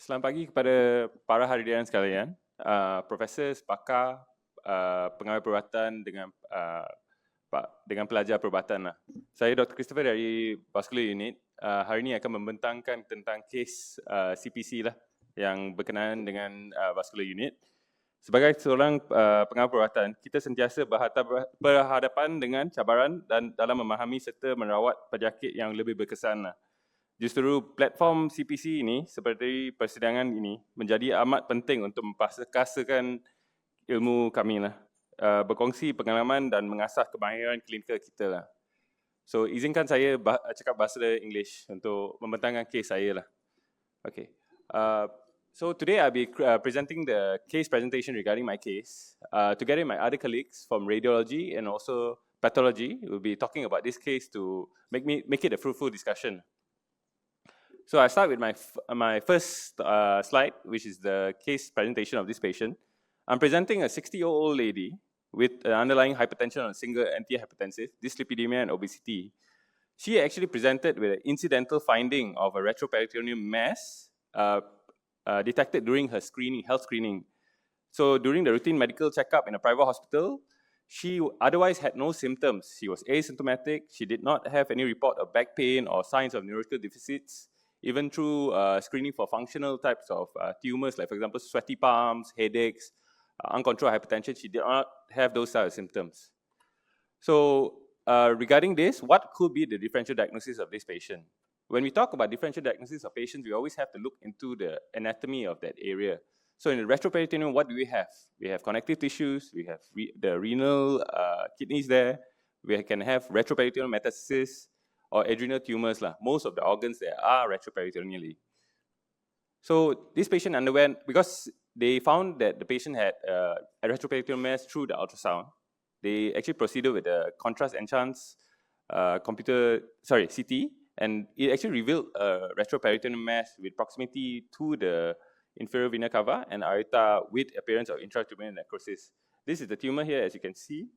Selamat pagi kepada para hadirin sekalian, Profesor, Pakar, Pegawai Perubatan dengan pelajar Perubatan lah. Saya Dr. Christopher dari Vaskular Unit. Hari ini akan membentangkan tentang kes CPC lah yang berkenaan dengan Vaskular Unit. Sebagai seorang pengawal perubatan, kita sentiasa berhadapan dengan cabaran dan dalam memahami serta merawat penyakit yang lebih berkesan lah. Justru platform CPC ini seperti persidangan ini menjadi amat penting untuk memperkasakan ilmu kami lah, berkongsi pengalaman dan mengasah kemahiran klinikal kita lah. So izinkan saya cakap bahasa English untuk membentangkan kes saya lah. Okay. So today I'll be presenting the case presentation regarding my case. Together with my other colleagues from radiology and also pathology, we'll be talking about this case to make it a fruitful discussion. So I start with my first slide, which is the case presentation of this patient. I'm presenting a 60-year-old lady with underlying hypertension on single antihypertensive, dyslipidemia and obesity. She actually presented with an incidental finding of a retroperitoneal mass detected during her health screening. So during the routine medical checkup in a private hospital, she otherwise had no symptoms. She was asymptomatic. She did not have any report of back pain or signs of neurological deficits. Even through screening for functional types of tumors, like for example, sweaty palms, headaches, uncontrolled hypertension, she did not have those types of symptoms. So regarding this, what could be the differential diagnosis of this patient? When we talk about differential diagnosis of patients, we always have to look into the anatomy of that area. So in the retroperitoneum, what do we have? We have connective tissues, we have the renal kidneys there, we can have retroperitoneal metastasis, or adrenal tumors lah. Most of the organs there are retroperitoneally. So this patient underwent, because they found that the patient had a retroperitoneal mass through the ultrasound, they actually proceeded with a contrast enhanced CT, and it actually revealed a retroperitoneal mass with proximity to the inferior vena cava and aorta with appearance of intratumoral necrosis. This is the tumor here, as you can see.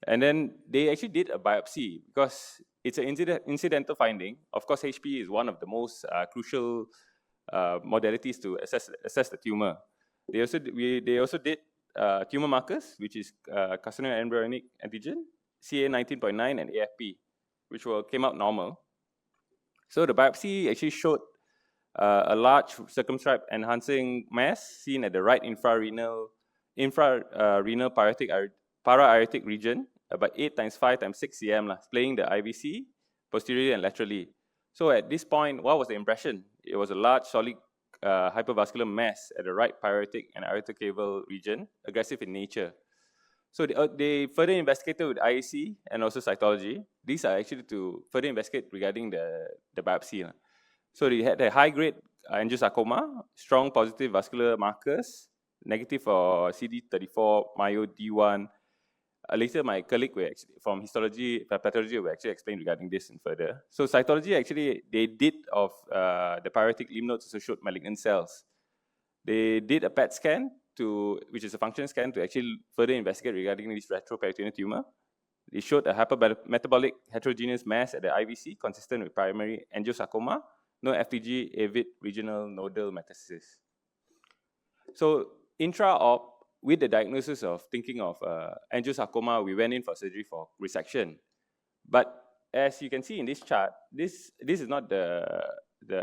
And then they actually did a biopsy because it's an incidental finding. Of course, HP is one of the most crucial modalities to assess the tumor. They also did tumor markers, which is carcinoma embryonic antigen, CA19.9 and AFP, which came out normal. So the biopsy actually showed a large circumscribed enhancing mass seen at the right infrarenal para-aortic region, about 8 times 5 times 6 cm, playing the IVC posteriorly and laterally. So at this point, what was the impression? It was a large solid hypervascular mass at the right pyeretic and aortocaval region, aggressive in nature. So they further investigated with IEC and also cytology. These are actually to further investigate regarding the biopsy. So they had a high-grade angiosarcoma, strong positive vascular markers, negative for CD34, Mayo D1. Later, my colleague from histology, pathology will actually explain regarding this and further. So cytology, actually, they did of the pyeretic lymph nodes also showed malignant cells. They did a PET scan, which is a function scan, to actually further investigate regarding this retroperitoneal tumor. They showed a hypermetabolic heterogeneous mass at the IVC consistent with primary angiosarcoma, no FTG, avid regional nodal metastasis. So intra-op, with the diagnosis of thinking of angiosarcoma, we went in for surgery for resection. But as you can see in this chart, this is not the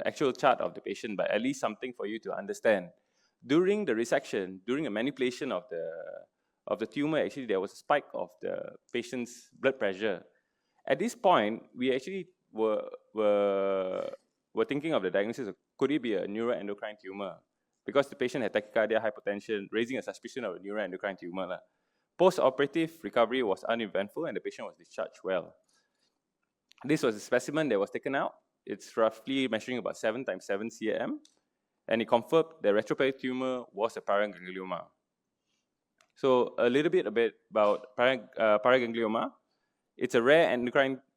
actual chart of the patient, but at least something for you to understand. During the resection, during a manipulation of the tumor, actually there was a spike of the patient's blood pressure. At this point, we actually were thinking of the diagnosis of could it be a neuroendocrine tumor? Because the patient had tachycardia, hypotension, raising a suspicion of a neuroendocrine tumor. Post-operative recovery was uneventful and the patient was discharged well. This was a specimen that was taken out. It's roughly measuring about 7 times 7 cm, and it confirmed the retroperitoneal tumor was a paraganglioma. So a little bit about paraganglioma. It's a rare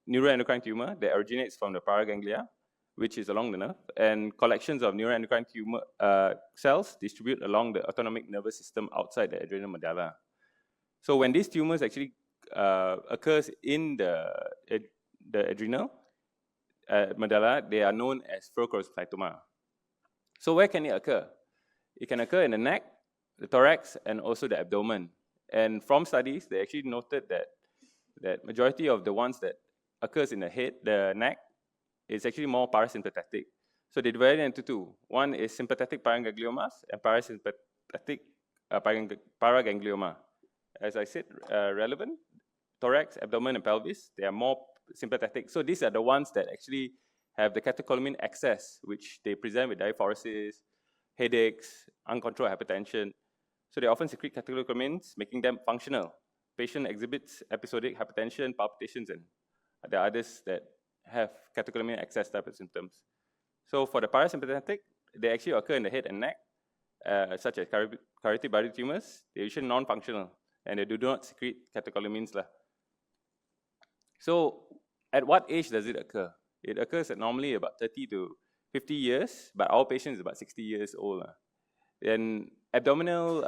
neuroendocrine tumor that originates from the paraganglia, which is along the nerve, and collections of neuroendocrine tumor cells distribute along the autonomic nervous system outside the adrenal medulla. So when these tumors actually occurs in the adrenal medulla, they are known as pheochromocytoma. So where can it occur? It can occur in the neck, the thorax, and also the abdomen. And from studies, they actually noted that majority of the ones that occurs in the head, the neck, is actually more parasympathetic. So they divide it into two. One is sympathetic paragangliomas and parasympathetic paraganglioma. As I said, relevant, thorax, abdomen, and pelvis, they are more sympathetic. So these are the ones that actually have the catecholamine excess, which they present with diaphoresis, headaches, uncontrolled hypertension. So they often secrete catecholamines, making them functional. Patient exhibits episodic hypertension, palpitations, and there are others that have catecholamine excess type of symptoms. So for the parasympathetic, they actually occur in the head and neck, such as carotid body tumors. They're usually non-functional, and they do not secrete catecholamines. So at what age does it occur? It occurs at normally about 30 to 50 years, but our patient is about 60 years old. And abdominal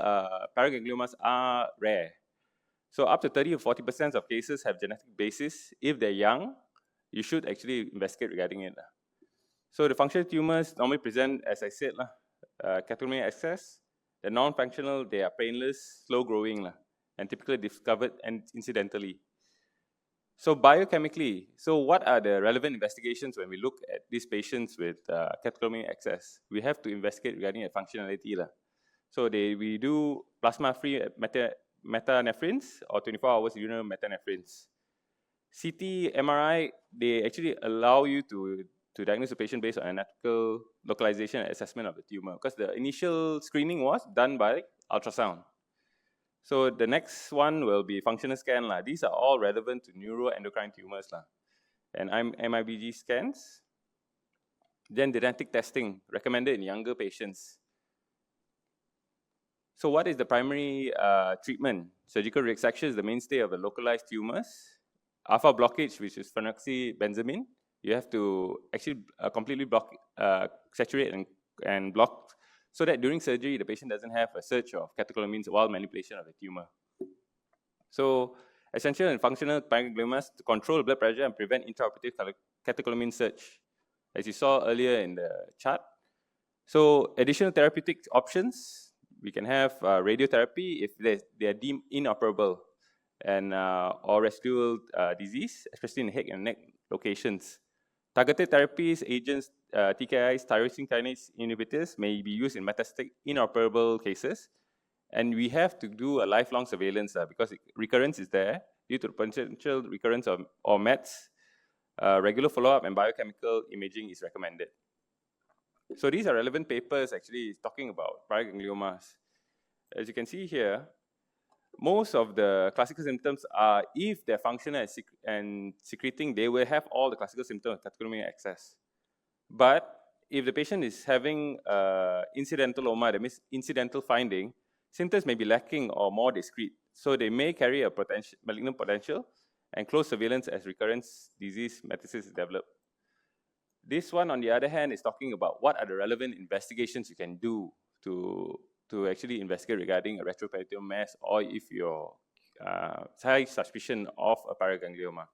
paragangliomas are rare. So up to 30 or 40% of cases have genetic basis. If they're young, you should actually investigate regarding it. So the functional tumors normally present, as I said, catecholamine excess. The non-functional, they are painless, slow growing, and typically discovered incidentally. So biochemically, so what are the relevant investigations when we look at these patients with catecholamine excess? We have to investigate regarding the functionality. So we do plasma-free metanephrines or 24 hours urinary metanephrines. CT, MRI, they actually allow you to diagnose the patient based on anatomical localization and assessment of the tumor, because the initial screening was done by ultrasound. So the next one will be functional scan. These are all relevant to neuroendocrine tumors. And MIBG scans. Then genetic testing, recommended in younger patients. So what is the primary treatment? Surgical resection is the mainstay of the localized tumors. Alpha blockage, which is phenoxybenzamine, you have to actually completely block, saturate and block, so that during surgery, the patient doesn't have a surge of catecholamines while manipulation of the tumor. So essential and functional paragangliomas to control blood pressure and prevent intraoperative catecholamine surge, as you saw earlier in the chart. So additional therapeutic options, we can have radiotherapy if they are deemed inoperable, and or residual disease, especially in head and neck locations. Targeted therapies, agents, TKIs, tyrosine kinase inhibitors may be used in metastatic inoperable cases. And we have to do a lifelong surveillance because recurrence is there due to the potential recurrence of or METs. Regular follow-up and biochemical imaging is recommended. So these are relevant papers actually talking about paragangliomas. As you can see here, most of the classical symptoms are, if they're functional and secreting, they will have all the classical symptoms of catecholamine excess. But if the patient is having incidental OMA, that means incidental finding, symptoms may be lacking or more discrete. So they may carry a malignant potential, and close surveillance as recurrence disease metastasis is developed. This one, on the other hand, is talking about what are the relevant investigations you can do to actually investigate regarding a retroperitoneal mass, or if you're high suspicion of a paraganglioma.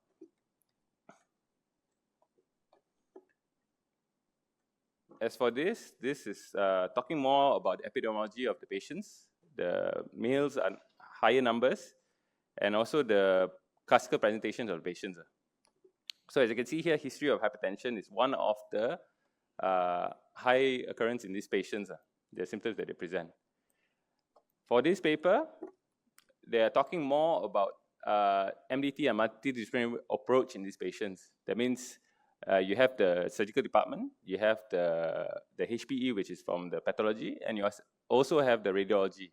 As for this is talking more about the epidemiology of the patients. The males are higher numbers, and also the classical presentations of the patients. So as you can see here, history of hypertension is one of the high occurrence in these patients, the symptoms that they present. For this paper, they are talking more about MDT and multidisciplinary approach in these patients. That means you have the surgical department, you have the HPE, which is from the pathology, and you also have the radiology.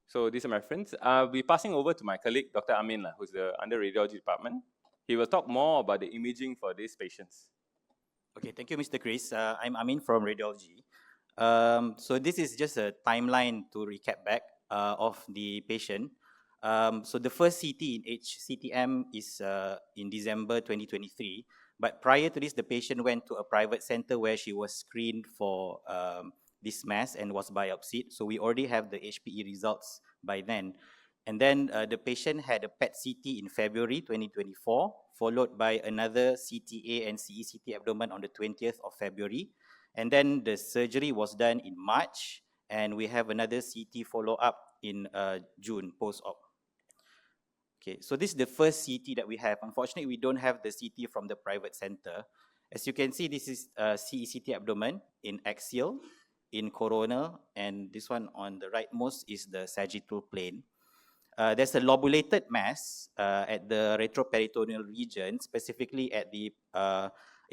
So these are my friends. I'll be passing over to my colleague, Dr. Amin, who's under radiology department. He will talk more about the imaging for these patients. Okay, thank you, Mr. Chris. I'm Amin from radiology. So this is just a timeline to recap back of the patient. So the first CT in HCTM is in December 2023. But prior to this, the patient went to a private center where she was screened for this mass and was biopsied. So we already have the HPE results by then. And then the patient had a PET CT in February 2024, followed by another CTA and CECT abdomen on the 20th of February. And then the surgery was done in March, and we have another CT follow-up in June post-op. Okay, so this is the first CT that we have. Unfortunately, we don't have the CT from the private center. As you can see, this is CECT abdomen in axial, in coronal, and this one on the rightmost is the sagittal plane. There's a lobulated mass at the retroperitoneal region, specifically at the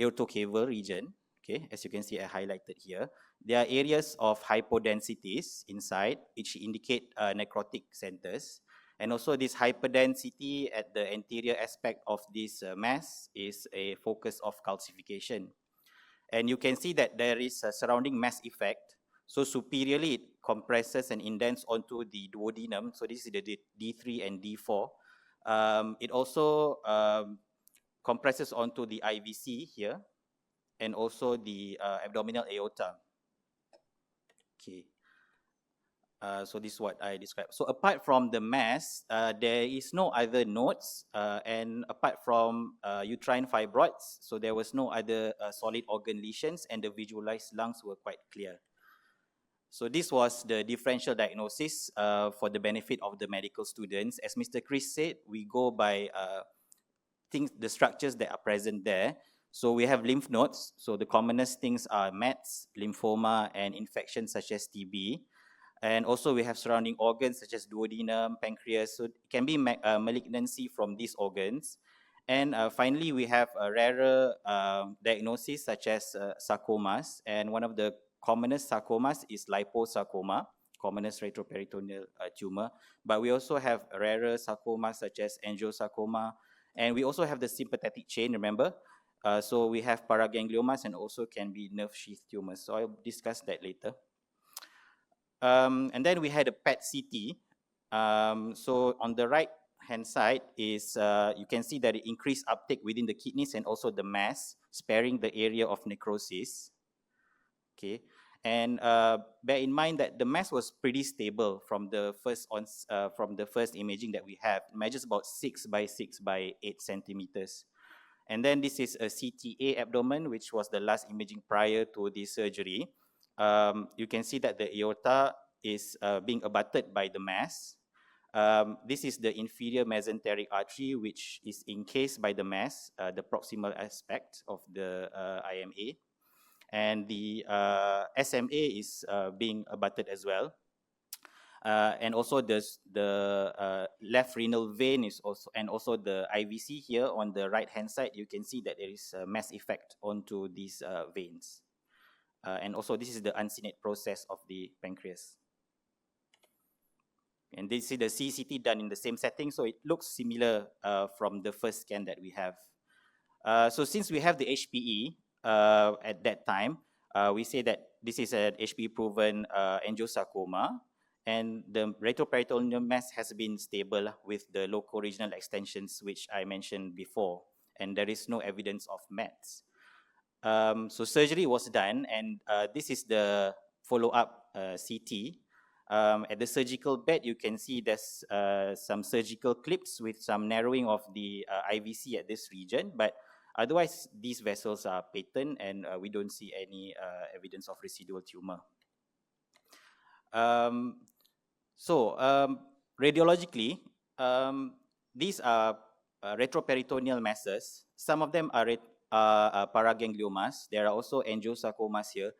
aortocaval region. Okay, as you can see, I highlighted here. There are areas of hypodensities inside, which indicate necrotic centers. And also this hyperdensity at the anterior aspect of this mass is a focus of calcification. And you can see that there is a surrounding mass effect. So superiorly, it compresses and indents onto the duodenum. So this is the D3 and D4. It also compresses onto the IVC here, and also the abdominal aorta. Okay. So this is what I described. So apart from the mass, there is no other nodes, and apart from uterine fibroids, so there was no other solid organ lesions, and the visualized lungs were quite clear. So this was the differential diagnosis for the benefit of the medical students. As Mr. Chris said, we go by the structures that are present there. So we have lymph nodes. So the commonest things are METs, lymphoma, and infections such as TB. And also we have surrounding organs such as duodenum, pancreas. So it can be malignancy from these organs. And finally, we have a rarer diagnosis such as sarcomas. And one of the commonest sarcomas is liposarcoma, commonest retroperitoneal tumor. But we also have rarer sarcomas such as angiosarcoma. And we also have the sympathetic chain, remember? So we have paragangliomas and also can be nerve sheath tumors. So I'll discuss that later. And then we had a PET CT. So on the right hand side is, you can see that it increased uptake within the kidneys and also the mass, sparing the area of necrosis. Okay, and bear in mind that the mass was pretty stable from the first imaging that we have. It measures about 6 by 6 by 8 centimeters. And then this is a CTA abdomen, which was the last imaging prior to the surgery. You can see that the aorta is being abutted by the mass. This is the inferior mesenteric artery, which is encased by the mass, the proximal aspect of the IMA. And the SMA is being abutted as well. And also the left renal vein is also, and also the IVC here on the right hand side, you can see that there is a mass effect onto these veins. And also this is the uncinate process of the pancreas. And this is the CCT done in the same setting, so it looks similar from the first scan that we have. So since we have the HPE at that time, we say that this is an HPE-proven angiosarcoma, and the retroperitoneal mass has been stable with the local regional extensions, which I mentioned before, and there is no evidence of METs. So surgery was done, and this is the follow-up CT. At the surgical bed, you can see there's some surgical clips with some narrowing of the IVC at this region, but otherwise, these vessels are patent, and we don't see any evidence of residual tumor. Radiologically, these are retroperitoneal masses. Some of them are paragangliomas. There are also angiosarcomas here.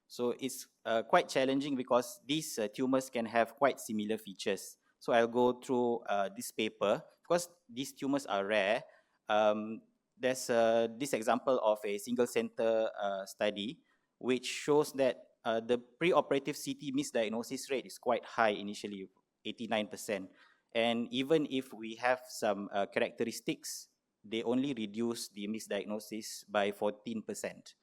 So it's quite challenging because these tumors can have quite similar features. So I'll go through this paper. Because these tumors are rare, there's this example of a single center study which shows that the preoperative CT misdiagnosis rate is quite high initially, 89%. And even if we have some characteristics, they only reduce the misdiagnosis by 14%.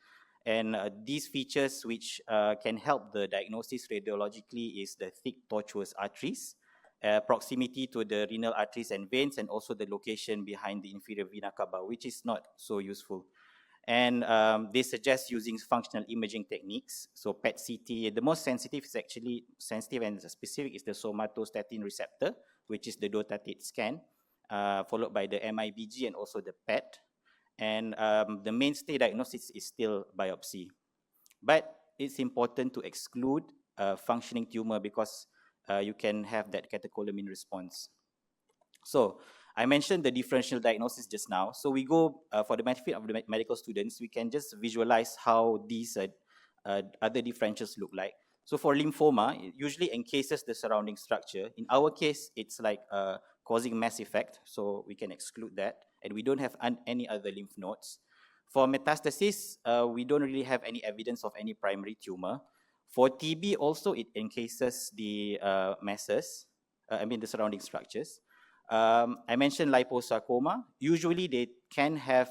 And these features which can help the diagnosis radiologically is the thick tortuous arteries, proximity to the renal arteries and veins, and also the location behind the inferior vena cava, which is not so useful. And they suggest using functional imaging techniques. So PET CT, the most sensitive is actually sensitive and specific is the somatostatin receptor, which is the dotatate scan, followed by the MIBG and also the PET. And the mainstay diagnosis is still biopsy. But it's important to exclude functioning tumor because you can have that catecholamine response. So I mentioned the differential diagnosis just now. So we go, for the benefit of the medical students, we can just visualize how these other differentials look like. So for lymphoma, it usually encases the surrounding structure. In our case, it's like causing mass effect, so we can exclude that. And we don't have any other lymph nodes. For metastasis, we don't really have any evidence of any primary tumor. For TB also, it encases the masses, the surrounding structures. I mentioned liposarcoma. Usually they can have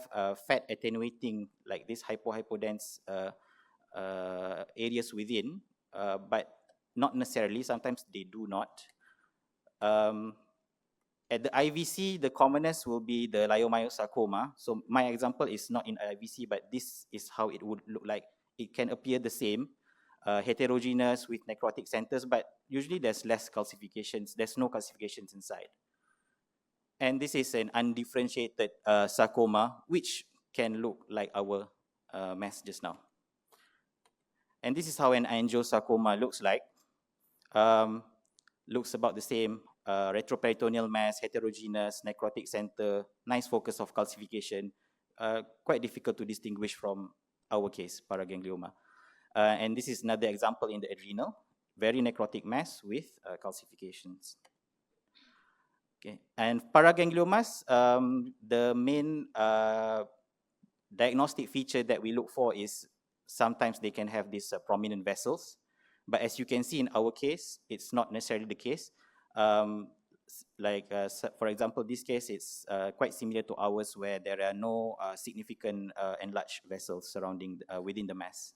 fat attenuating, like this hypodense areas within, but not necessarily. Sometimes they do not. At the IVC, the commonest will be the leiomyosarcoma. So my example is not in IVC, but this is how it would look like. It can appear the same, heterogeneous with necrotic centers, but usually there's less calcifications. There's no calcifications inside. And this is an undifferentiated sarcoma, which can look like our mass just now. And this is how an angiosarcoma looks like. Looks about the same. Retroperitoneal mass, heterogeneous, necrotic center, nice focus of calcification. Quite difficult to distinguish from our case, paraganglioma. And this is another example in the adrenal. Very necrotic mass with calcifications. Okay. And paragangliomas, the main diagnostic feature that we look for is sometimes they can have these prominent vessels. But as you can see in our case, it's not necessarily the case. For example, this case is quite similar to ours where there are no significant enlarged vessels surrounding within the mass.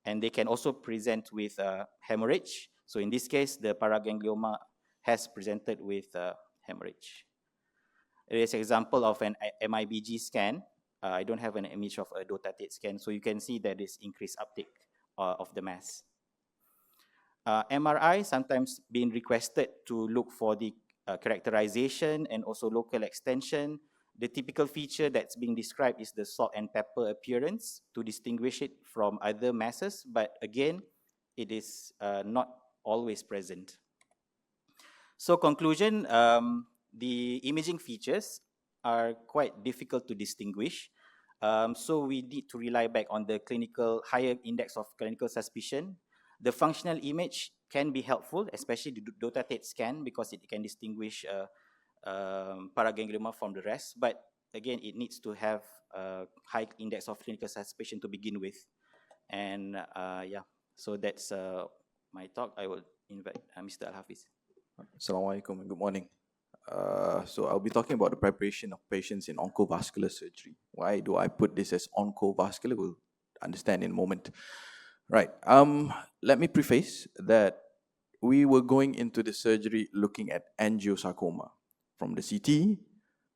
And they can also present with hemorrhage. So in this case, the paraganglioma has presented with hemorrhage. It is an example of an MIBG scan. I don't have an image of a dotatate scan, so you can see that is increased uptake of the mass. MRI sometimes being requested to look for the characterization and also local extension. The typical feature that's being described is the salt and pepper appearance to distinguish it from other masses, but again, it is not always present. So conclusion, the imaging features are quite difficult to distinguish. So we need to rely back on the higher index of clinical suspicion. The functional image can be helpful, especially the dotatate scan, because it can distinguish paraganglioma from the rest. But again, it needs to have a high index of clinical suspicion to begin with. And yeah, so that's my talk. I will invite Mr. Al-Hafeez. Assalamualaikum and good morning. So I'll be talking about the preparation of patients in oncovascular surgery. Why do I put this as oncovascular? We'll understand in a moment. Right. Let me preface that we were going into the surgery looking at angiosarcoma. From the CT,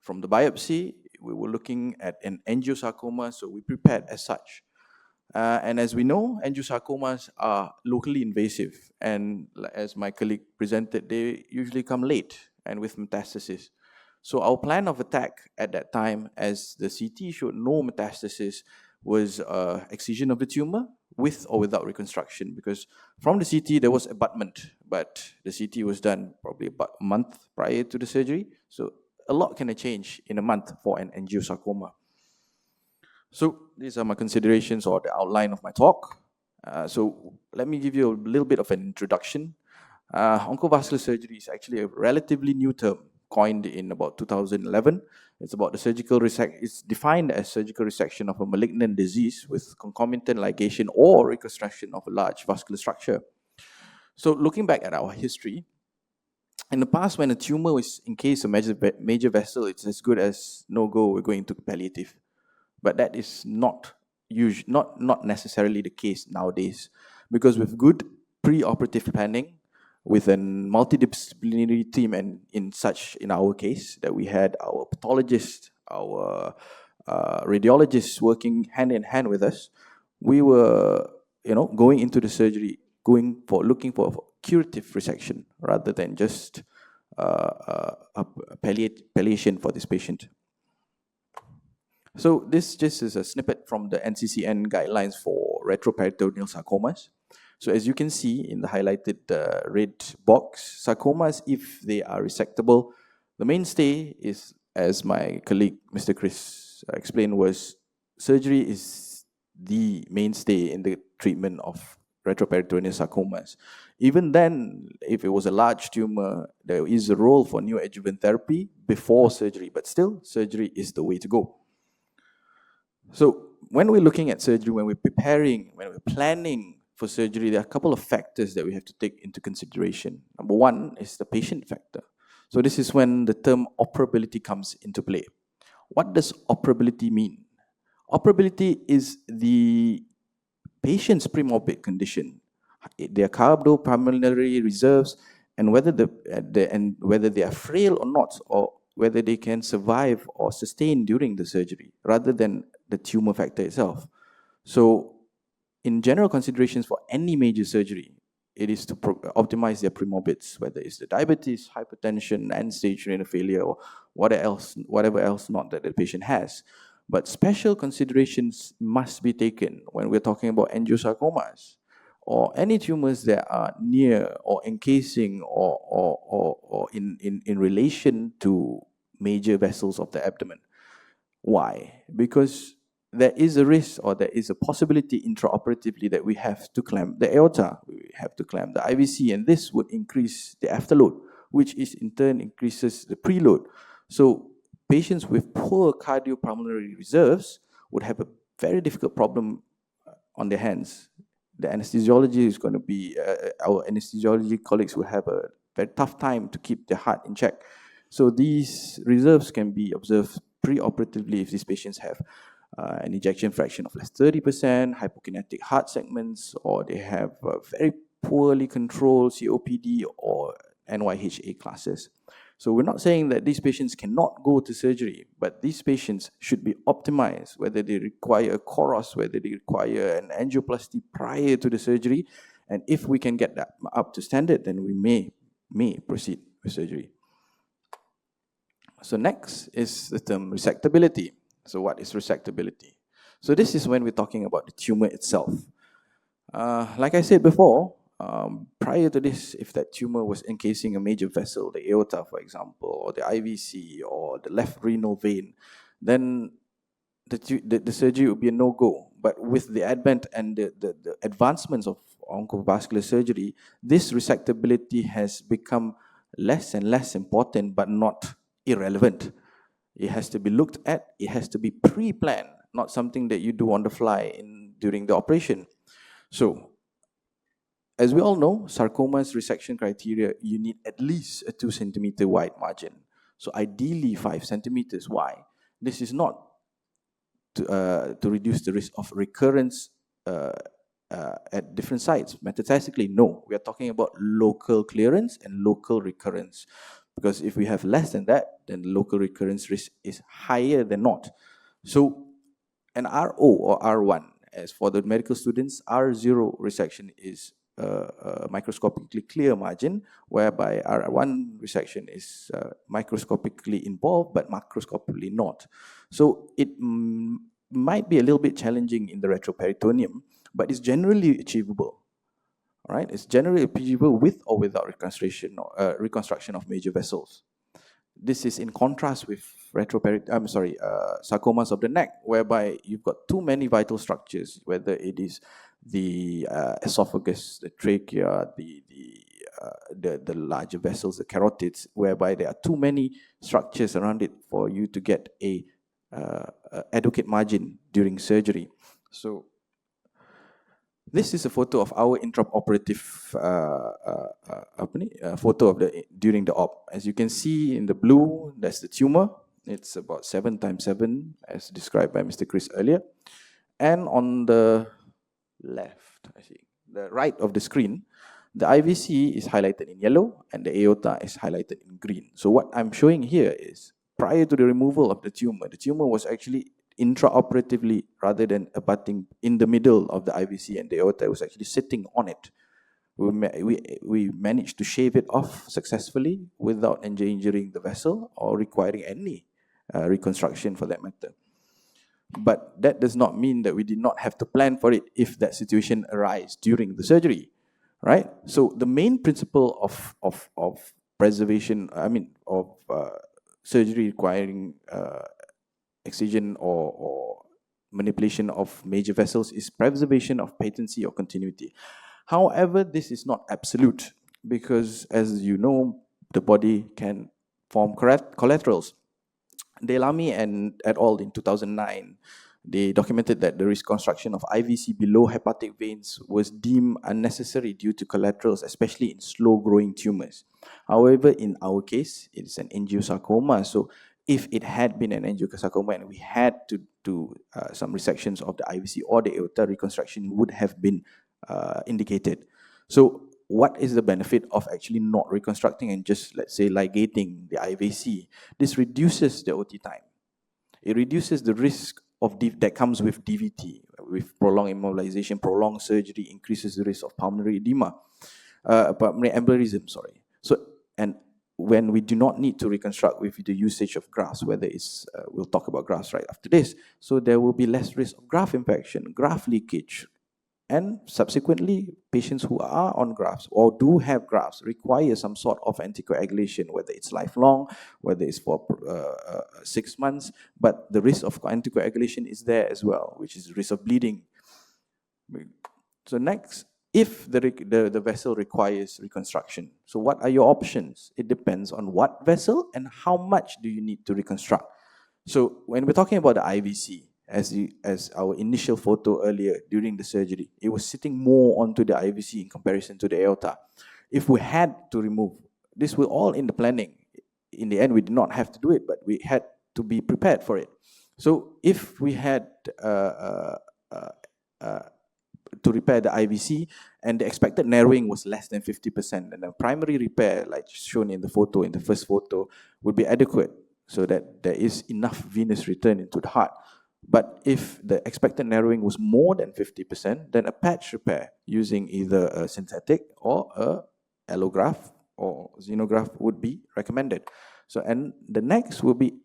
from the biopsy, we were looking at an angiosarcoma, so we prepared as such. And as we know, angiosarcomas are locally invasive, and as my colleague presented, they usually come late and with metastasis. So our plan of attack at that time, as the CT showed no metastasis, was excision of the tumor with or without reconstruction, because from the CT there was abutment, but the CT was done probably about a month prior to the surgery. So a lot can change in a month for an angiosarcoma. So these are my considerations or the outline of my talk. So let me give you a little bit of an introduction. Oncovascular surgery is actually a relatively new term coined in about 2011. It's about the surgical resection. It's defined as surgical resection of a malignant disease with concomitant ligation or reconstruction of a large vascular structure. So looking back at our history, in the past, when a tumor was encased a major vessel, it's as good as no go, we're going to palliative. But that is not necessarily the case nowadays, because with good pre-operative planning, with a multidisciplinary team, and in our case, that we had our pathologist, our radiologists working hand in hand with us, we were, going into the surgery, looking for curative resection rather than just palliation for this patient. So this just is a snippet from the NCCN guidelines for retroperitoneal sarcomas. So as you can see in the highlighted red box, sarcomas, if they are resectable, the mainstay is, as my colleague Mr. Chris explained, was surgery is the mainstay in the treatment of retroperitoneal sarcomas. Even then, if it was a large tumor, there is a role for neoadjuvant therapy before surgery, but still, surgery is the way to go. So when we're looking at surgery, when we're preparing, when we're planning for surgery, there are a couple of factors that we have to take into consideration. Number one is the patient factor. So this is when the term operability comes into play. What does operability mean? Operability is the patient's premorbid condition, their cardiopulmonary reserves, and whether whether they are frail or not, or whether they can survive or sustain during the surgery, rather than the tumor factor itself. So in general considerations for any major surgery, it is to optimize their premorbids, whether it's the diabetes, hypertension, end-stage renal failure, or whatever else not that the patient has. But special considerations must be taken when we're talking about angiosarcomas or any tumors that are near or encasing or in relation to major vessels of the abdomen. Why? Because there is a risk, or there is a possibility intraoperatively, that we have to clamp the aorta, we have to clamp the IVC, and this would increase the afterload, which is in turn increases the preload. So patients with poor cardiopulmonary reserves would have a very difficult problem on their hands. The anesthesiology is going to be, our anesthesiology colleagues will have a very tough time to keep their heart in check. So these reserves can be observed preoperatively if these patients have an ejection fraction of less 30%, hypokinetic heart segments, or they have very poorly controlled COPD or NYHA classes. So we're not saying that these patients cannot go to surgery, but these patients should be optimized, whether they require a KOROS, whether they require an angioplasty prior to the surgery, and if we can get that up to standard, then we may proceed with surgery. So next is the term resectability. So what is resectability? So this is when we're talking about the tumor itself. Like I said before, prior to this, if that tumor was encasing a major vessel, the aorta, for example, or the IVC, or the left renal vein, then the surgery would be a no-go. But with the advent and the advancements of oncovascular surgery, this resectability has become less and less important, but not irrelevant. It has to be looked at, it has to be pre-planned, not something that you do on the fly during the operation. So, as we all know, sarcomas resection criteria, you need at least a 2 centimeter wide margin. So ideally 5 centimeters. Why? This is not to reduce the risk of recurrence at different sites. Metastatically, no. We are talking about local clearance and local recurrence. Because if we have less than that, then the local recurrence risk is higher than not. So an RO or R1, as for the medical students, R0 resection is a microscopically clear margin, whereby R1 resection is microscopically involved, but macroscopically not. So it might be a little bit challenging in the retroperitoneum, but it's generally achievable. Right? It's generally achievable with or without reconstruction of major vessels. This is in contrast with sarcomas of the neck, whereby you've got too many vital structures, whether it is the esophagus, the trachea, the larger vessels, the carotids, whereby there are too many structures around it for you to get a adequate margin during surgery. So this is a photo of our intraoperative photo of during the op. As you can see in the blue, that's the tumor. It's about 7 times 7, as described by Mr. Chris earlier. And on the left, the right of the screen, the IVC is highlighted in yellow and the aorta is highlighted in green. So what I'm showing here is prior to the removal of the tumor was actually intraoperatively, rather than abutting in the middle of the IVC and the aorta, was actually sitting on it. we managed to shave it off successfully without endangering the vessel or requiring any reconstruction for that matter. But that does not mean that we did not have to plan for it if that situation arises during the surgery, right? So the main principle of preservation, of surgery requiring excision or manipulation of major vessels is preservation of patency or continuity. However, this is not absolute because, as you know, the body can form collaterals. Delamy and et al. In 2009, they documented that the reconstruction of IVC below hepatic veins was deemed unnecessary due to collaterals, especially in slow-growing tumors. However, in our case, it is an angiosarcoma. So if it had been an angiosarcoma and we had to do some resections of the IVC or the aorta, reconstruction would have been indicated. So what is the benefit of actually not reconstructing and just, let's say, ligating the IVC? This reduces the OT time. It reduces the risk of that comes with DVT, with prolonged immobilization, prolonged surgery, increases the risk of pulmonary edema, pulmonary embolism, sorry. So, and when we do not need to reconstruct with the usage of grafts, whether it's, we'll talk about grafts right after this, so there will be less risk of graft infection, graft leakage, and subsequently, patients who are on grafts or do have grafts require some sort of anticoagulation, whether it's lifelong, whether it's for 6 months, but the risk of anticoagulation is there as well, which is the risk of bleeding. So next, if the vessel requires reconstruction, so what are your options? It depends on what vessel and how much do you need to reconstruct. So when we're talking about the IVC, as our initial photo earlier during the surgery, it was sitting more onto the IVC in comparison to the aorta. If we had to remove, this was all in the planning. In the end, we did not have to do it, but we had to be prepared for it. So if we had to repair the IVC and the expected narrowing was less than 50%, and a primary repair, like shown in the photo, in the first photo, would be adequate so that there is enough venous return into the heart. But if the expected narrowing was more than 50%, then a patch repair using either a synthetic or a allograft or xenograft would be recommended. So, and the next will be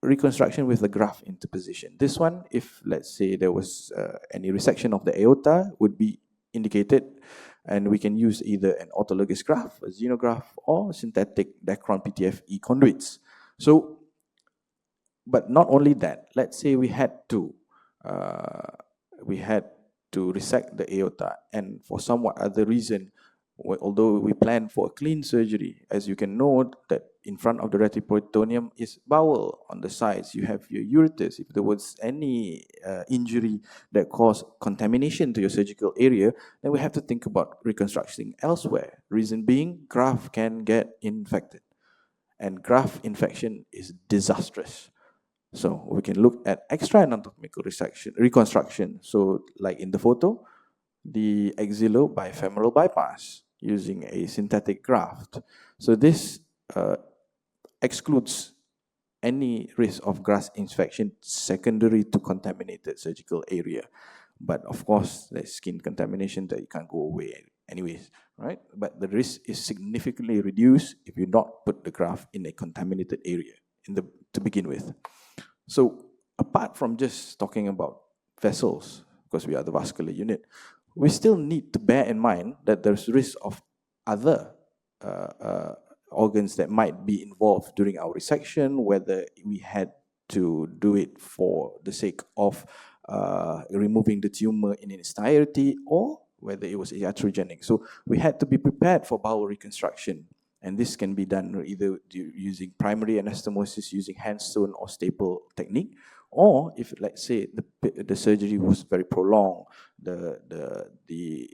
reconstruction with the graft into position. This one, if let's say there was any resection of the aorta, would be indicated, and we can use either an autologous graft, a xenograft, or synthetic Dacron PTFE conduits. So, but not only that, let's say we had to resect the aorta, and for somewhat other reason, although we plan for a clean surgery, as you can note that in front of the retroperitoneum is bowel on the sides. You have your ureters. If there was any injury that caused contamination to your surgical area, then we have to think about reconstructing elsewhere. Reason being, graft can get infected, and graft infection is disastrous. So we can look at extra anatomical reconstruction. So like in the photo, the axillobifemoral bypass using a synthetic graft. So this excludes any risk of graft infection secondary to contaminated surgical area. But of course, there's skin contamination that you can't go away anyways, right? But the risk is significantly reduced if you not put the graft in a contaminated area to begin with. So apart from just talking about vessels, because we are the vascular unit, we still need to bear in mind that there's risk of other organs that might be involved during our resection, whether we had to do it for the sake of removing the tumor in its entirety or whether it was iatrogenic. So we had to be prepared for bowel reconstruction. And this can be done either using primary anastomosis, using handstone or staple technique, or if, let's say, the surgery was very prolonged, the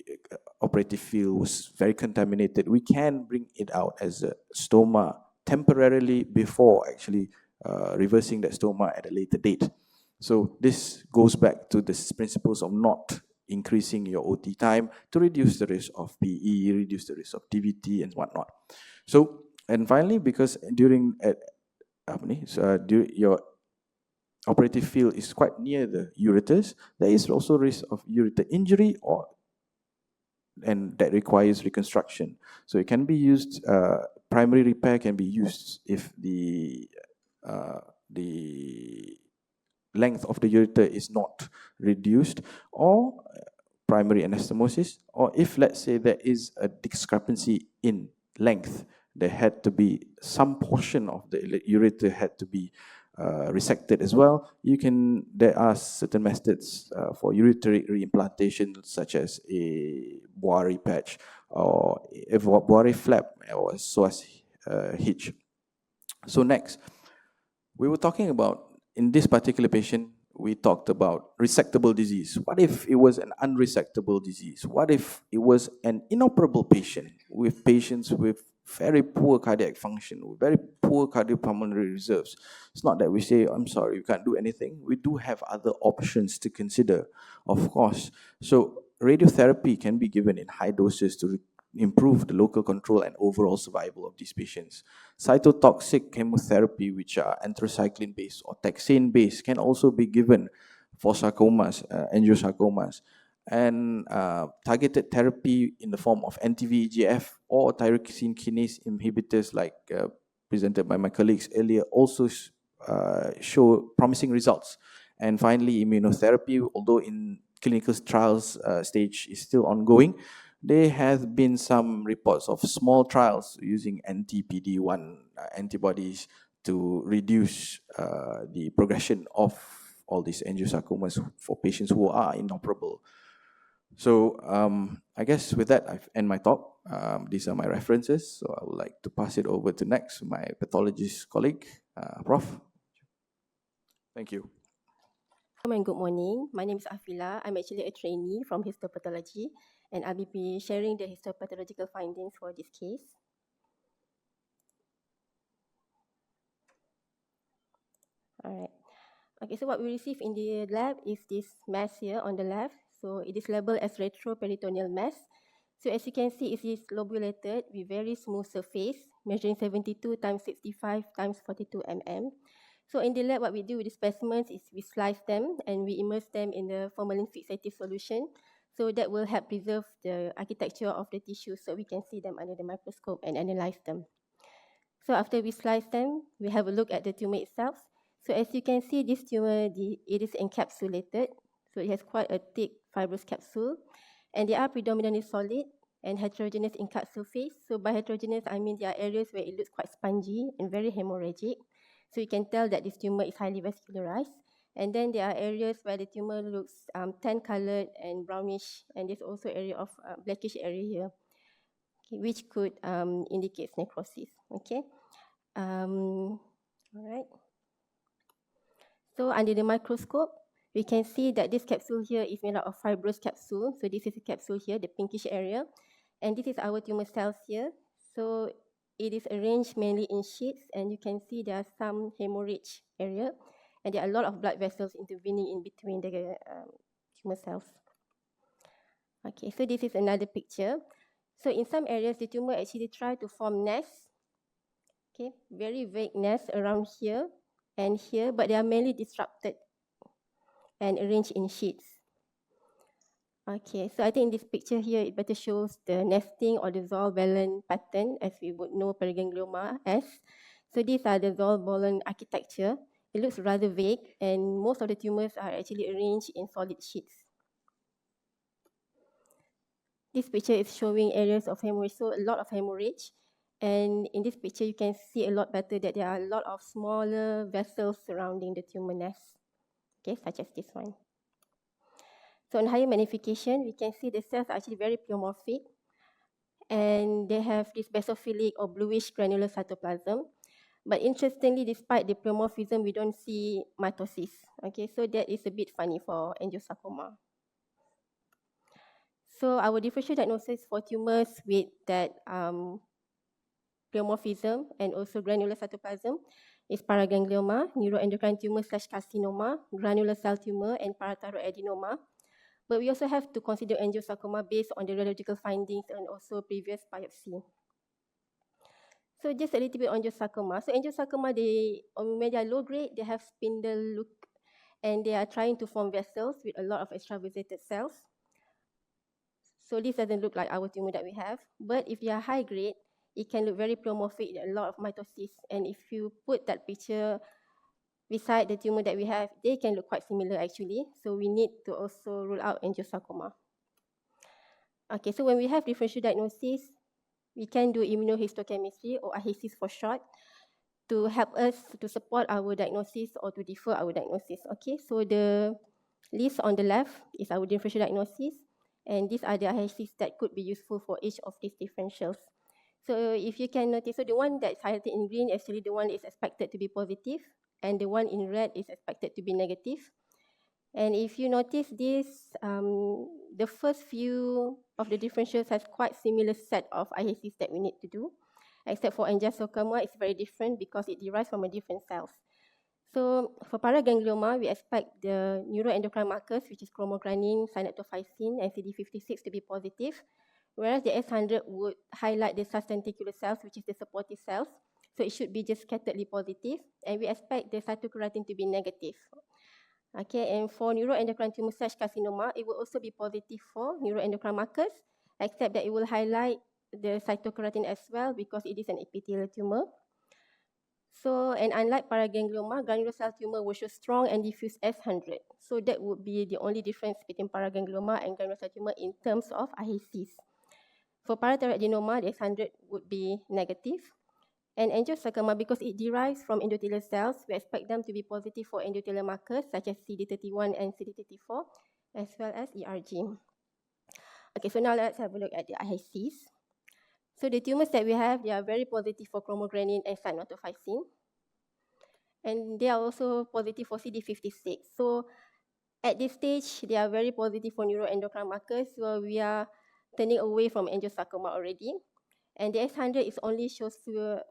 operative field was very contaminated, we can bring it out as a stoma temporarily before actually reversing that stoma at a later date. So this goes back to the principles of not increasing your OT time to reduce the risk of PE, reduce the risk of DVT and whatnot. So, and finally, because during your operative field is quite near the ureters, there is also risk of ureter injury or and that requires reconstruction. So it can be used, primary repair can be used if the length of the ureter is not reduced, or primary anastomosis, or if, let's say, there is a discrepancy in length, there had to be some portion of the ureter had to be resected as well. There are certain methods for ureteric reimplantation, such as a Buari patch or a Buari flap or psoas hitch. So next, we were talking about, in this particular patient, we talked about resectable disease. What if it was an unresectable disease? What if it was an inoperable patient, with patients with very poor cardiac function, with very poor cardiopulmonary reserves? It's not that we say, I'm sorry, you can't do anything. We do have other options to consider, of course. So radiotherapy can be given in high doses to improve the local control and overall survival of these patients. Cytotoxic chemotherapy, which are anthracycline-based or taxane-based, can also be given for sarcomas, angiosarcomas. And targeted therapy in the form of anti-VEGF or tyrosine kinase inhibitors, like presented by my colleagues earlier, also show promising results. And finally, immunotherapy, although in clinical trials stage is still ongoing, there have been some reports of small trials using anti-PD-1 antibodies to reduce the progression of all these angiosarcomas for patients who are inoperable. So I guess with that, I've end my talk. These are my references, so I would like to pass it over to next, my pathologist colleague, Prof. Thank you. And good morning. My name is Afila. I'm actually a trainee from histopathology, and I'll be sharing the histopathological findings for this case. All right. Okay, so what we received in the lab is this mass here on the left. So it is labeled as retroperitoneal mass. So as you can see, it is lobulated with very smooth surface, measuring 72 times 65 times 42 mm. So in the lab, what we do with the specimens is we slice them and we immerse them in the formalin fixative solution. So that will help preserve the architecture of the tissue so we can see them under the microscope and analyze them. So after we slice them, we have a look at the tumor itself. So as you can see, this tumor, it is encapsulated. So it has quite a thick fibrous capsule. And they are predominantly solid and heterogeneous in cut surface. So by heterogeneous, I mean there are areas where it looks quite spongy and very hemorrhagic. So you can tell that this tumor is highly vascularized. And then there are areas where the tumor looks tan-colored and brownish, and there's also area of blackish area here, okay, which could indicate necrosis. Okay. All right. So under the microscope, we can see that this capsule here is made out of fibrous capsule. So this is a capsule here, the pinkish area, and this is our tumor cells here. So it is arranged mainly in sheets, and you can see there are some hemorrhage area, and there are a lot of blood vessels intervening in between the tumor cells. Okay, so this is another picture. So in some areas, the tumor actually try to form nests, okay, very vague nests around here and here, but they are mainly disrupted and arranged in sheets. Okay, so I think in this picture here, it better shows the nesting or the Zoll-Ballen pattern, as we would know paraganglioma as. So these are the Zoll-Ballen architecture. It looks rather vague, and most of the tumors are actually arranged in solid sheets. This picture is showing areas of hemorrhage, so a lot of hemorrhage. And in this picture, you can see a lot better that there are a lot of smaller vessels surrounding the tumor nest, okay, such as this one. So in higher magnification, we can see the cells are actually very pleomorphic, and they have this basophilic or bluish granular cytoplasm. But interestingly, despite the pleomorphism, we don't see mitosis. Okay, so that is a bit funny for angiosarcoma. So our differential diagnosis for tumors with that pleomorphism and also granular cytoplasm is paraganglioma, neuroendocrine tumor / carcinoma, granular cell tumor, and parathyroidadenoma. But we also have to consider angiosarcoma based on the radiological findings and also previous biopsy. So just a little bit on angiosarcoma. So angiosarcoma, when they are low grade, they have spindle look, and they are trying to form vessels with a lot of extravasated cells. So this doesn't look like our tumor that we have. But if they are high grade, it can look very pleomorphic, a lot of mitosis. And if you put that picture beside the tumor that we have, they can look quite similar actually. So we need to also rule out angiosarcoma. Okay, so when we have differential diagnosis, we can do immunohistochemistry, or Al-Hafeez for short, to help us to support our diagnosis or to defer our diagnosis. Okay, so the list on the left is our differential diagnosis, and these are the Al-Hafeez that could be useful for each of these differentials. So if you can notice, so the one that's highlighted in green, actually the one is expected to be positive, and the one in red is expected to be negative. And if you notice this, the first few of the differentials has quite similar set of Al-Hafeez that we need to do, except for angiosarcoma, it's very different because it derives from a different cells. So for paraganglioma, we expect the neuroendocrine markers, which is chromogranin, synaptophysin, and CD56 to be positive, whereas the S100 would highlight the subtentacular cells, which is the supportive cells. So it should be just scatteredly positive, and we expect the cytokeratin to be negative. Okay, and for neuroendocrine tumor/carcinoma, it will also be positive for neuroendocrine markers, except that it will highlight the cytokeratin as well because it is an epithelial tumor. So, and unlike paraganglioma, granular cell tumor will show strong and diffuse S100. So that would be the only difference between paraganglioma and granular cell tumor in terms of Al-Hafeez. For parathyroid adenoma, the S100 would be negative. And angiosarcoma, because it derives from endothelial cells, we expect them to be positive for endothelial markers such as CD31 and CD34, as well as ERG. Okay, so now let's have a look at the Al-Hafeez. So the tumors that we have, they are very positive for chromogranin and synaptophysin. And they are also positive for CD56. So at this stage, they are very positive for neuroendocrine markers, so we are turning away from angiosarcoma already. And the S100 is only shows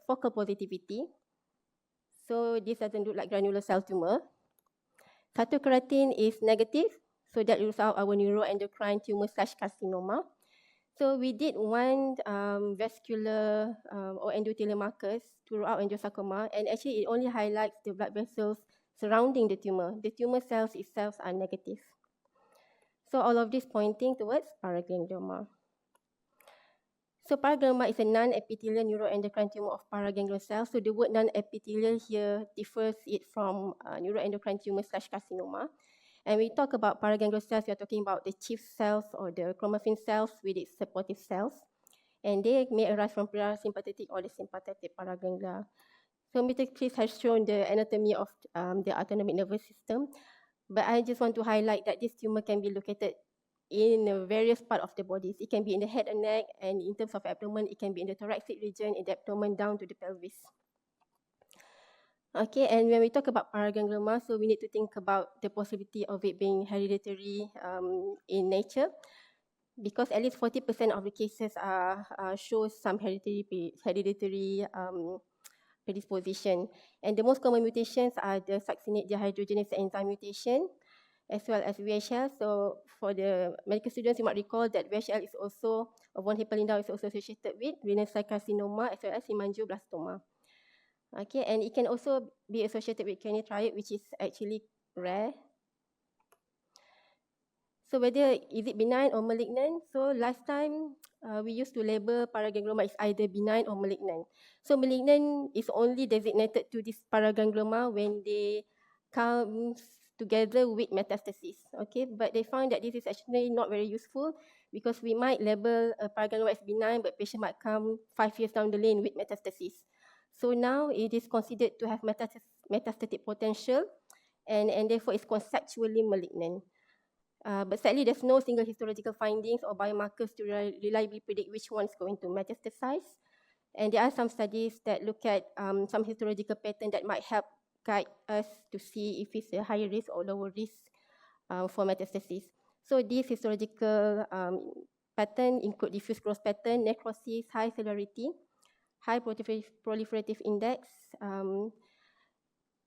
focal positivity. So this doesn't look like granular cell tumor. Cytokeratin is negative, so that rules out our neuroendocrine tumor/carcinoma. So we did one vascular or endothelial markers to rule out angiosarcoma, and actually it only highlights the blood vessels surrounding the tumor. The tumor cells itself are negative. So all of this pointing towards paraganglioma. So paraganglioma is a non-epithelial neuroendocrine tumor of paraganglioma cells. So the word non-epithelial here differs it from neuroendocrine tumor/carcinoma. And we talk about paraganglioma cells, we are talking about the chief cells or the chromaffin cells with its supportive cells. And they may arise from parasympathetic or the sympathetic paraganglia. So Mr. Chris has shown the anatomy of the autonomic nervous system. But I just want to highlight that this tumor can be located in various parts of the bodies. It can be in the head and neck, and in terms of abdomen, it can be in the thoracic region, in the abdomen down to the pelvis. Okay, and when we talk about paraganglioma, so we need to think about the possibility of it being hereditary in nature, because at least 40% of the cases show some hereditary predisposition. And the most common mutations are the succinate dehydrogenase enzyme mutation, as well as VHL. So for the medical students, you might recall that VHL is also, von Hippel-Lindau is also associated with renal cell carcinoma as well as hemangioblastoma. Okay, and it can also be associated with kidney triad, which is actually rare. So whether is it benign or malignant? So last time we used to label paraganglioma is either benign or malignant. So malignant is only designated to this paraganglioma when they come together with metastasis. Okay, but they found that this is actually not very useful because we might label a paraganglioma as benign, but patient might come 5 years down the lane with metastasis. So now it is considered to have metastatic potential, and therefore it's conceptually malignant. But sadly, there's no single histological findings or biomarkers to reliably predict which one is going to metastasize. And there are some studies that look at some histological pattern that might help guide us to see if it's a higher risk or lower risk for metastasis. So these histological pattern include diffuse growth pattern, necrosis, high celerity, high proliferative index.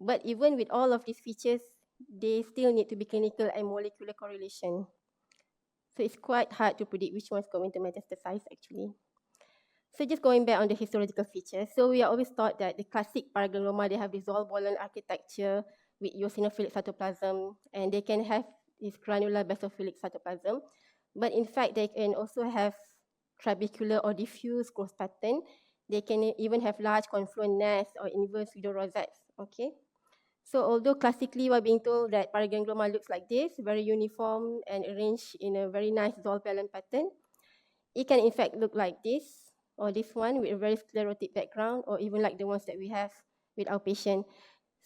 But even with all of these features, they still need to be clinical and molecular correlation. So it's quite hard to predict which one is going to metastasize actually. So just going back on the histological features. So we are always taught that the classic paraganglioma, they have dissolved Bolen architecture with eosinophilic cytoplasm, and they can have this granular basophilic cytoplasm. But in fact, they can also have trabecular or diffuse growth pattern. They can even have large confluent nests or inverse pseudorosettes, okay? So although classically we're being told that paraganglioma looks like this, very uniform and arranged in a very nice Zoll-Pelham pattern, it can in fact look like this, or this one with a very sclerotic background, or even like the ones that we have with our patient.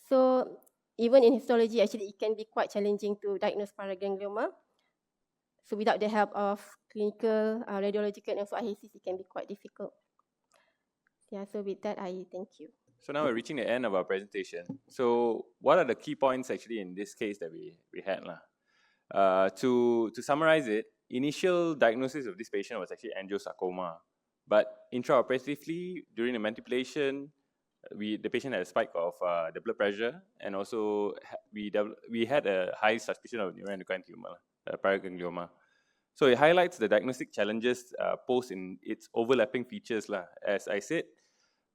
So even in histology, actually it can be quite challenging to diagnose paraganglioma. So without the help of clinical, radiological, and also Al-Hafeez, it can be quite difficult. Yeah, so with that, I thank you. So now we're reaching the end of our presentation. So what are the key points actually in this case that we had lah? To summarize it, initial diagnosis of this patient was actually angiosarcoma, but intraoperatively during the manipulation, the patient had a spike of the blood pressure, and also we had a high suspicion of neuroendocrine tumor, paraganglioma. So it highlights the diagnostic challenges posed in its overlapping features lah. As I said,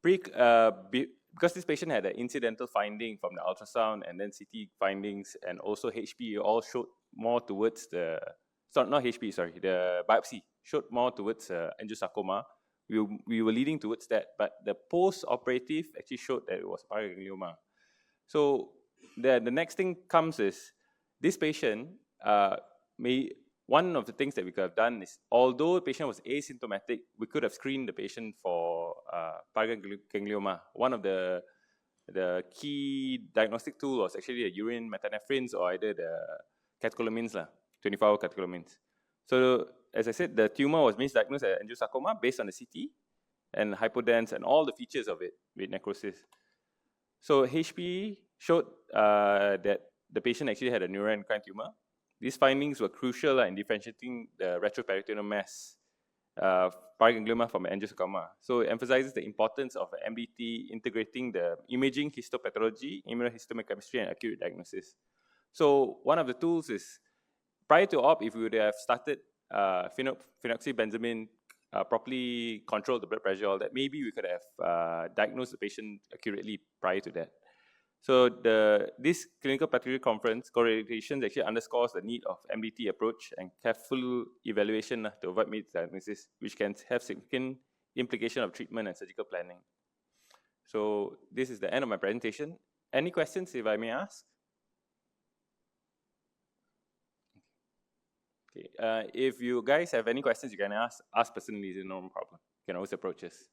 because this patient had an incidental finding from the ultrasound and then CT findings and also HP all showed more towards the, not HP, sorry, the biopsy showed more towards angiosarcoma. We were leading towards that, but the post-operative actually showed that it was paraganglioma. So the next thing comes is, this patient one of the things that we could have done is, although the patient was asymptomatic, we could have screened the patient for paraganglioma. One of the key diagnostic tool was actually the urine metanephrines or either the catecholamines, 24-hour catecholamines. So as I said, the tumor was misdiagnosed as angiosarcoma based on the CT and hypodense and all the features of it with necrosis. So HP showed that the patient actually had a neuroendocrine tumor. These findings were crucial in differentiating the retroperitoneal mass, paraganglioma from angiosarcoma. So it emphasizes the importance of MDT integrating the imaging, histopathology, immunohistochemistry, and accurate diagnosis. So one of the tools is, prior to op, if we would have started phenoxybenzamine, properly controlled the blood pressure, all that, maybe we could have diagnosed the patient accurately prior to that. So this clinical pathology conference correlations actually underscores the need of MDT approach and careful evaluation to avoid misdiagnosis, which can have significant implication of treatment and surgical planning. So this is the end of my presentation. Any questions, if I may ask? Okay. If you guys have any questions, you can ask personally. It's no problem. You can always approach us.